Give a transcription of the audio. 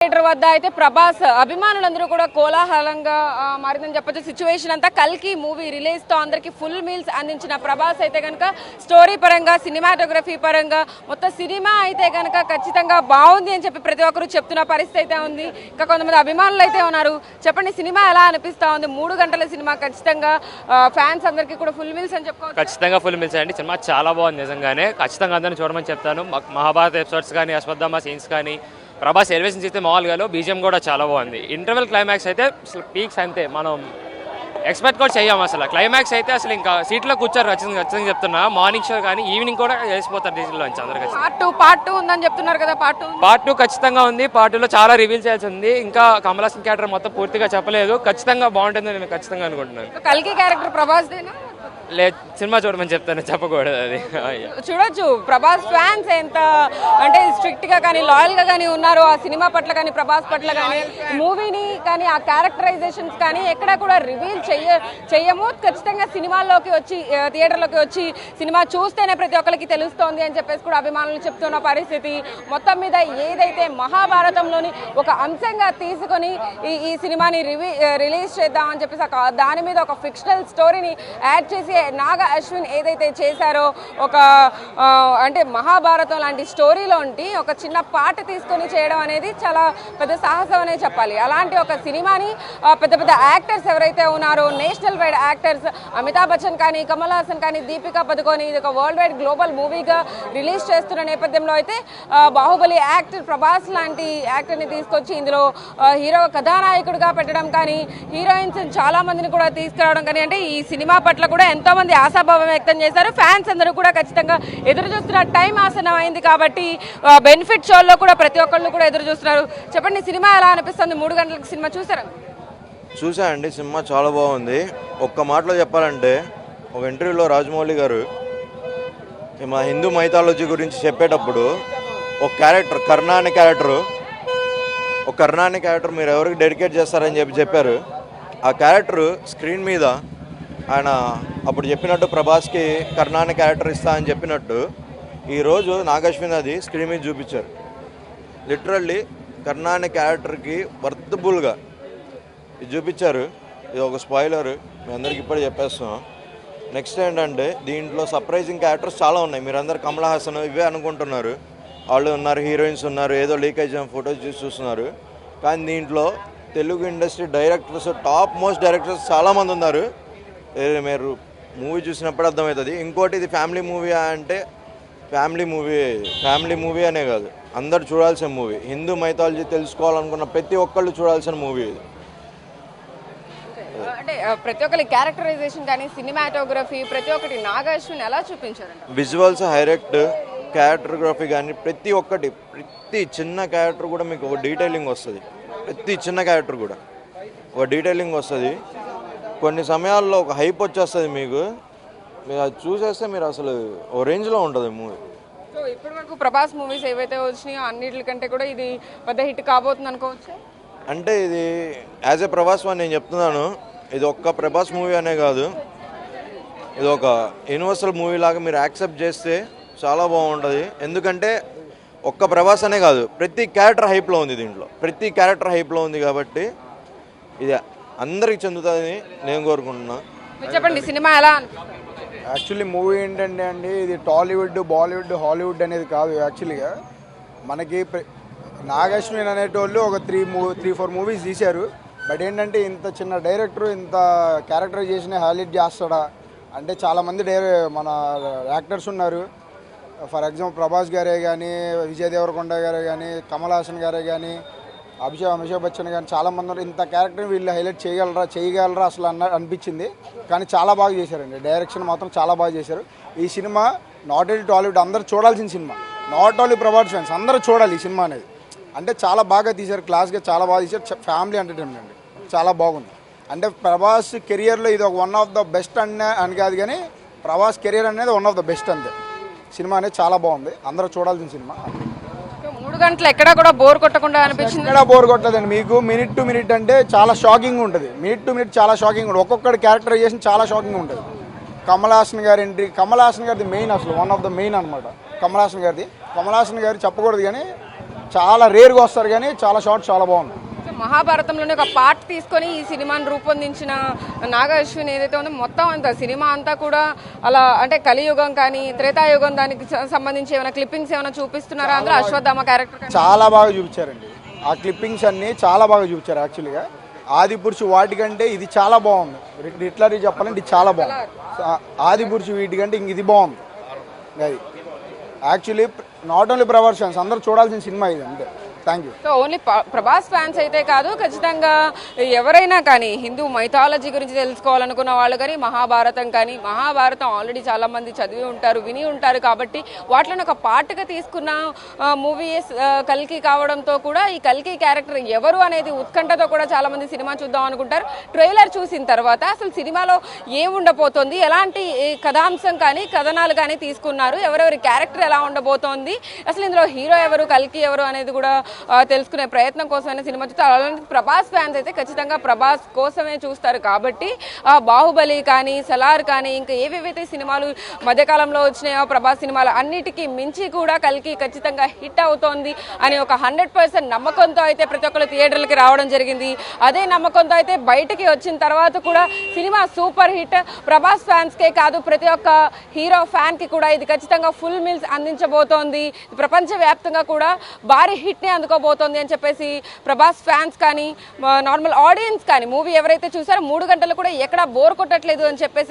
Theatre వద్ద అయితే ప్రభాస్ అభిమానులందరూ కూడా కోలాహలంగా మారిందని చెప్పొచ్చు. సిచ్యువేషన్ అంతా కల్కి మూవీ రిలీజ్ తో అందరికి ఫుల్ మీల్స్ అందించిన ప్రభాస్ అయితే కనుక స్టోరీ పరంగా సినిమాటోగ్రఫీ పరంగా మొత్తం సినిమా అయితే కనుక ఖచ్చితంగా బాగుంది అని చెప్పి ప్రతి ఒక్కరు చెప్తున్న పరిస్థితి అయితే ఉంది. ఇంకా కొంతమంది అభిమానులు అయితే ఉన్నారు. చెప్పండి, సినిమా ఎలా అనిపిస్తా ఉంది? 3 గంటల సినిమా ఖచ్చితంగా ఫ్యాన్స్ అందరికీ కూడా ఫుల్ మీల్స్ అని చెప్పుకోవచ్చు. ఖచ్చితంగా ఫుల్ మీల్స్ అండి. సినిమా చాలా బాగుంది నిజంగానే. ఖచ్చితంగా అందరిని చూడమని చెప్తాను. మహాభారత ఎపిసోడ్స్ కానీ, అశ్వత్థామ సీన్స్ కానీ, ప్రభాస్ ఎలివేషన్స్ అయితే మామూలుగా, బీజిఎం కూడా చాలా బాగుంది. ఇంటర్వెల్ క్లైమాక్స్ అయితే అసలు పీక్స్ అంతే, మనం ఎక్స్పెక్ట్ కూడా చెయ్యాము. అసలు క్లైమాక్స్ అయితే అసలు ఇంకా సీట్లో కూర్చోరు. ఖచ్చితంగా చెప్తున్నా, మార్నింగ్ షో కానీ ఈవినింగ్ కూడా వేసిపోతారు డిజిటల్ నుంచి అందరికీ. పార్ట్ 2 ఉందని చెప్తున్నారు కదా. పార్ట్ 2 ఖచ్చితంగా ఉంది. పార్ట్ 2లో చాలా రివీల్ చేయాల్సి ఉంది. ఇంకా కమల్ హాసన్ క్యారెక్టర్ మొత్తం పూర్తిగా చెప్పలేదు. ఖచ్చితంగా బాగుంటుంది నేను ఖచ్చితంగా అనుకుంటున్నాను. కల్కి క్యారెక్టర్ ప్రభాస్ దేనా? లేదు, సినిమా చూడమని చెప్తాను, చెప్పకూడదు. అది చూడొచ్చు. ప్రభాస్ ఫ్యాన్స్ ఎంత అంటే స్ట్రిక్ట్ గా కానీ లాయల్ గా కానీ ఉన్నారు ఆ సినిమా పట్ల కానీ, ప్రభాస్ పట్ల కానీ, మూవీని కానీ, ఆ క్యారెక్టరైజేషన్స్ కానీ ఎక్కడ కూడా రివీల్ చెయ్యము. ఖచ్చితంగా సినిమాల్లోకి వచ్చి థియేటర్లోకి వచ్చి సినిమా చూస్తేనే ప్రతి ఒక్కరికి తెలుస్తోంది అని చెప్పేసి కూడా అభిమానులు చెప్తున్న పరిస్థితి. మొత్తం మీద ఏదైతే మహాభారతంలోని ఒక అంశంగా తీసుకొని ఈ సినిమాని రిలీజ్ చేద్దామని చెప్పేసి దాని మీద ఒక ఫిక్షనల్ స్టోరీని యాడ్ చేసి నాగ అశ్విన్ ఏదైతే చేశారో, ఒక అంటే మహాభారతం లాంటి స్టోరీలో ఉండి ఒక చిన్న పాట తీసుకొని చేయడం అనేది చాలా పెద్ద సాహసం అనే చెప్పాలి. అలాంటి ఒక సినిమాని పెద్ద పెద్ద యాక్టర్స్ ఎవరైతే ఉన్నారో, national wide actors, Amitabh Bachchan కానీ, కమల్ హాసన్ కానీ, దీపికా పదుకొని ఇది ఒక వరల్డ్ వైడ్ గ్లోబల్ మూవీగా రిలీజ్ చేస్తున్న నేపథ్యంలో అయితే బాహుబలి యాక్టర్ ప్రభాస్ లాంటి యాక్టర్ని తీసుకొచ్చి ఇందులో హీరో కథానాయకుడిగా పెట్టడం కానీ, హీరోయిన్స్ చాలా మందిని కూడా తీసుకురావడం కానీ, అంటే ఈ సినిమా పట్ల కూడా ఎంతో మంది ఆశాభావం వ్యక్తం చేశారు. ఫ్యాన్స్ అందరూ కూడా ఖచ్చితంగా ఎదురు చూస్తున్న టైం ఆసనం అయింది కాబట్టి బెనిఫిట్ షోల్లో కూడా ప్రతి ఒక్కళ్ళు కూడా ఎదురు చూస్తున్నారు. చెప్పండి, సినిమా ఎలా అనిపిస్తుంది? 3 గంటలకు సినిమా చూసారా? చూసానండి. సినిమా చాలా బాగుంది. ఒక్క మాటలో చెప్పాలంటే, ఒక ఇంటర్వ్యూలో రాజమౌళి గారు మా హిందూ మైథాలజీ గురించి చెప్పేటప్పుడు ఒక క్యారెక్టర్ కర్ణ అనే క్యారెక్టర్ మీరు ఎవరికి డెడికేట్ చేస్తారని చెప్పారు. ఆ క్యారెక్టర్ స్క్రీన్ మీద ఆయన అప్పుడు చెప్పినట్టు ప్రభాస్కి కర్ణ అనే క్యారెక్టర్ ఇస్తా అని చెప్పినట్టు ఈరోజు నాగశ్విన్ అది స్క్రీన్ మీద చూపించారు. లిటరల్లీ కర్ణ అనే క్యారెక్టర్కి వర్తబుల్గా ఇది చూపించారు. ఇది ఒక స్పాయిలర్, మీ అందరికి ఇప్పుడే చెప్పేస్తున్నాం. నెక్స్ట్ ఏంటంటే, దీంట్లో సర్ప్రైజింగ్ క్యారెక్టర్స్ చాలా ఉన్నాయి. మీరందరూ కమల్ హాసన్ ఇవే అనుకుంటున్నారు, వాళ్ళు ఉన్నారు, హీరోయిన్స్ ఉన్నారు, ఏదో లీకేజ్ ఫొటోస్ చూస్తున్నారు. కానీ దీంట్లో Telugu industry directors, top most directors చాలామంది ఉన్నారు. మీరు మూవీ చూసినప్పుడు అర్థమవుతుంది. ఇంకోటి, ఇది ఫ్యామిలీ మూవీ అంటే ఫ్యామిలీ మూవీ అనే కాదు, అందరు చూడాల్సిన మూవీ. హిందూ మైథాలజీ తెలుసుకోవాలనుకున్న ప్రతి ఒక్కళ్ళు చూడాల్సిన మూవీ ఇది. అంటే ప్రతి ఒక్కరి క్యారెక్టరైజేషన్ కానీ, సినిమాటోగ్రఫీ ప్రతి ఒక్కటి నాగ అశ్విన్ ఎలా చూపించారు? విజువల్స్, హైరెక్ట్, క్యారెక్టర్గ్రఫీ కానీ ప్రతి చిన్న క్యారెక్టర్ కూడా మీకు ఒక డీటెయిలింగ్ వస్తుంది. ప్రతి చిన్న క్యారెక్టర్ కూడా ఒక డీటెయిలింగ్ వస్తుంది. కొన్ని సమయాల్లో ఒక హైప్ వచ్చేస్తుంది మీకు. మీరు అది చూసేస్తే మీరు అసలు ఓ రేంజ్లో ఉంటుంది మూవీ. సో ఇప్పటి వరకు ప్రభాస్ మూవీస్ ఏవైతే వచ్చినాయో అన్నిటికంటే కూడా ఇది పెద్ద హిట్ కాబోతుంది అనుకోవచ్చు. అంటే ఇది యాజ్ ఏ ప్రభాస్ వన్ నేను చెప్తున్నాను, ఇది ఒక్క ప్రభాస్ మూవీ అనే కాదు, ఇది ఒక యూనివర్సల్ మూవీ లాగా మీరు యాక్సెప్ట్ చేస్తే చాలా బాగుంటుంది. ఎందుకంటే ఒక్క ప్రభాస్ అనే కాదు, ప్రతి క్యారెక్టర్ హైప్లో ఉంది. దీంట్లో ప్రతి క్యారెక్టర్ హైప్లో ఉంది కాబట్టి ఇది అందరికి చెందుతుందని నేను కోరుకుంటున్నా. చెప్పండి, సినిమా ఎలా? యాక్చువల్లీ మూవీ ఏంటంటే అండి, ఇది టాలీవుడ్, బాలీవుడ్, హాలీవుడ్ అనేది కాదు. యాక్చువల్గా మనకి నాగశ్విన్ అనేటోళ్ళు ఒక 3-4 మూవీస్ తీశారు. బట్ ఏంటంటే, ఇంత చిన్న డైరెక్టర్ ఇంత క్యారెక్టరైజేషన్ హైలైట్ చేస్తాడా అంటే, చాలామంది మన యాక్టర్స్ ఉన్నారు. ఫర్ ఎగ్జాంపుల్ ప్రభాస్ గారే కానీ, విజయ్ దేవరకొండ గారే కానీ, కమల్ హాసన్ గారే కానీ, అమితాబ్ బచ్చన్ కానీ చాలామంది ఉన్నారు. ఇంత క్యారెక్టర్ వీళ్ళు హైలైట్ చేయగలరా అసలు అనిపించింది. కానీ చాలా బాగా చేశారండి. డైరెక్షన్ మాత్రం చాలా బాగా చేశారు. ఈ సినిమా నాట్ ఓన్లీ టాలీవుడ్, అందరూ చూడాల్సిన cinema. Not only Prabhas fans అందరూ చూడాలి ఈ సినిమా అనేది. అంటే చాలా బాగా తీశారు, క్లాస్గా చాలా బాగా తీశారు. ఫ్యామిలీ ఎంటర్టైన్మెంట్ అండి, చాలా బాగుంది. అంటే ప్రభాస్ కెరియర్లో ఇది ఒక వన్ ఆఫ్ ద బెస్ట్ అని కాదు, కానీ ప్రభాస్ కెరియర్ అనేది వన్ ఆఫ్ ద బెస్ట్ అంతే. సినిమా అనేది చాలా బాగుంది, అందరూ చూడాల్సిన సినిమా. 3 గంటలు ఎక్కడా కూడా బోర్ కొట్టకుండా అనిపించింది. ఎక్కడా బోర్ కొట్టలేదండి. మీకు మినిట్ టు మినిట్ అంటే చాలా షాకింగ్ ఉంటుంది. మినిట్ టు మినిట్ చాలా షాకింగ్ ఉంటుంది. ఒక్కొక్కటి క్యారెక్టరైజేషన్ చాలా షాకింగ్ ఉంటుంది. కమల్ హాసన్ గారి ఎంట్రీ, కమల్ హాసన్ గారిది మెయిన్, అసలు వన్ ఆఫ్ ద మెయిన్ అనమాట. కమల్ హాసన్ గారు చెప్పకూడదు కానీ చాలా రేర్గా వస్తారు కానీ చాలా షార్ట్ చాలా బాగుంది. మహాభారతంలోనే ఒక పార్ట్ తీసుకొని ఈ సినిమాను రూపొందించిన నాగ అశ్విన్ ఏదైతే ఉందో మొత్తం అంతా సినిమా అంతా కూడా అలా అంటే కలియుగం కానీ త్రేతాయుగం దానికి సంబంధించి ఏమైనా క్లిప్పింగ్స్ ఏమైనా చూపిస్తున్నారా అందులో అశ్వత్థామ క్యారెక్టర్? చాలా బాగా చూపించారండి. ఆ క్లిప్పింగ్స్ అన్నీ చాలా బాగా చూపించారు. యాక్చువల్గా ఆదిపురుషు వాటికంటే ఇది చాలా బాగుంది. హిట్లర్ చెప్పాలంటే ఇది చాలా బాగుంది. ఆదిపురుషు వీటికంటే ఇంక ఇది బాగుంది. అది actually not only Prabhas fans అందరూ చూడాల్సిన సినిమా ఇది. అంతే. Thank you. So only Prabhas fans అయితే కాదు, ఖచ్చితంగా ఎవరైనా కానీ హిందూ మైథాలజీ గురించి తెలుసుకోవాలనుకున్న వాళ్ళు కానీ మహాభారతం ఆల్రెడీ చాలా మంది చదివి ఉంటారు, విని ఉంటారు. కాబట్టి వాటిలో ఒక పార్ట్గా తీసుకున్న మూవీ కల్కి కావడంతో కూడా ఈ కల్కి క్యారెక్టర్ ఎవరు అనేది ఉత్కంఠతో కూడా చాలా మంది సినిమా చూద్దాం అనుకుంటారు. ట్రైలర్ చూసిన తర్వాత అసలు సినిమాలో ఏముండబోతోంది, ఎలాంటి కథాంశం కానీ కథనాలు కానీ తీసుకున్నారు, ఎవరెవరి క్యారెక్టర్ ఎలా ఉండబోతోంది, అసలు ఇందులో హీరో ఎవరు కల్కి ఎవరు అనేది కూడా తెలుసుకునే ప్రయత్నం కోసమైనా సినిమా చూస్తారు. అలాంటి ప్రభాస్ ఫ్యాన్స్ అయితే ఖచ్చితంగా ప్రభాస్ కోసమే చూస్తారు. కాబట్టి బాహుబలి కానీ సలార్ కానీ ఇంకా ఏవేవైతే సినిమాలు మధ్యకాలంలో వచ్చినాయో ప్రభాస్ సినిమాలు అన్నిటికీ మించి కూడా కల్కి ఖచ్చితంగా హిట్ అవుతోంది అని ఒక 100% నమ్మకంతో అయితే ప్రతి ఒక్కరు థియేటర్లకి రావడం జరిగింది. అదే నమ్మకంతో అయితే బయటికి వచ్చిన తర్వాత కూడా సినిమా సూపర్ హిట్. ప్రభాస్ ఫ్యాన్స్కే కాదు ప్రతి ఒక్క హీరో ఫ్యాన్కి కూడా ఇది ఖచ్చితంగా ఫుల్ మీల్స్ అందించబోతోంది. ప్రపంచవ్యాప్తంగా కూడా భారీ హిట్ని అందుకోబోతోంది అని చెప్పేసి ప్రభాస్ ఫ్యాన్స్ కానీ నార్మల్ ఆడియన్స్ కానీ మూవీ ఎవరైతే చూసారో 3 గంటలు కూడా ఎక్కడా బోర్ కొట్టట్లేదు అని చెప్పేసి